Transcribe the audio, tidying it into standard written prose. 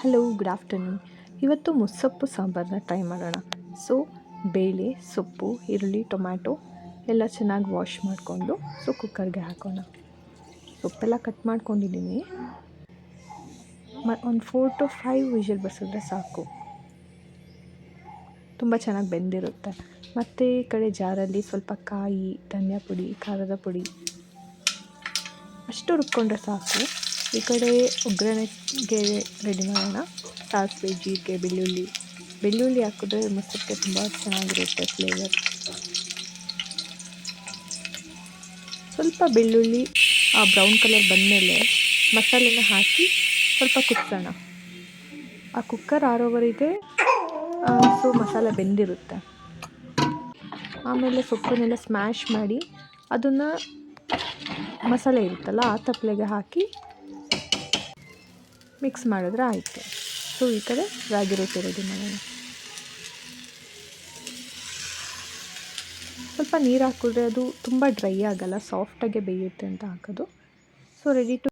Hello, good afternoon. ಇವತ್ತು ಮುಸ್ಸೊಪ್ಪು ಸಾಂಬಾರನ್ನ try ಮಾಡೋಣ. So ಬೇಳೆ, ಸೊಪ್ಪು, ಈರುಳ್ಳಿ, ಟೊಮ್ಯಾಟೊ ಎಲ್ಲ ಚೆನ್ನಾಗಿ ವಾಶ್ ಮಾಡಿಕೊಂಡು ಕುಕ್ಕರ್ಗೆ ಹಾಕೋಣ. ಸೊಪ್ಪೆಲ್ಲ ಕಟ್ ಮಾಡ್ಕೊಂಡಿದ್ದೀನಿ. ಒಂದು 4 to 5 ವಿಷಲ್ ಬಸಿದ್ರೆ ಸಾಕು, ತುಂಬ ಚೆನ್ನಾಗಿ ಬೆಂದಿರುತ್ತೆ. ಮತ್ತು ಈ ಕಡೆ ಜಾರಲ್ಲಿ ಸ್ವಲ್ಪ ಕಾಯಿ, ಧನಿಯಾ ಪುಡಿ, ಖಾರದ ಪುಡಿ ಅಷ್ಟು ರುಬ್ಕೊಂಡ್ರೆ ಸಾಕು. ಈ ಕಡೆ ಒಗ್ಗರಣೆಗೆ ರೆಡಿ ಮಾಡೋಣ. ಸಾಸಿವೆ, ಜೀರಿಗೆ, ಬೆಳ್ಳುಳ್ಳಿ ಹಾಕಿದ್ರೆ ಮೊಸರಿಗೆ ತುಂಬ ಚೆನ್ನಾಗಿರುತ್ತೆ ಫ್ಲೇವರ್. ಸ್ವಲ್ಪ ಬೆಳ್ಳುಳ್ಳಿ ಬ್ರೌನ್ ಕಲರ್ ಬಂದಮೇಲೆ ಮಸಾಲೆನ ಹಾಕಿ ಸ್ವಲ್ಪ ಕುದಿಸೋಣ. ಆ ಕುಕ್ಕರ್ ಆರೋವರೆಗೆ ಮಸಾಲೆ ಬೆಂದಿರುತ್ತೆ. ಆಮೇಲೆ ಸೊಪ್ಪನ್ನೆಲ್ಲ ಸ್ಮ್ಯಾಶ್ ಮಾಡಿ ಅದನ್ನು ಮಸಾಲೆ ಇರುತ್ತಲ್ಲ ಆ ತಪ್ಪಲೆಗೆ ಹಾಕಿ ಮಿಕ್ಸ್ ಮಾಡಿದ್ರೆ ಆಯಿತು. ಸೊ ಈ ಕಡೆ ರಾಗಿ ರೊಟ್ಟಿ ರೆಡಿ ಮಾಡೋಣ. ಸ್ವಲ್ಪ ನೀರು ಹಾಕಿದ್ರೆ ಅದು ತುಂಬ ಡ್ರೈ ಆಗೋಲ್ಲ, ಸಾಫ್ಟಾಗೆ ಬೇಯುತ್ತೆ ಅಂತ ಹಾಕೋದು. So ready to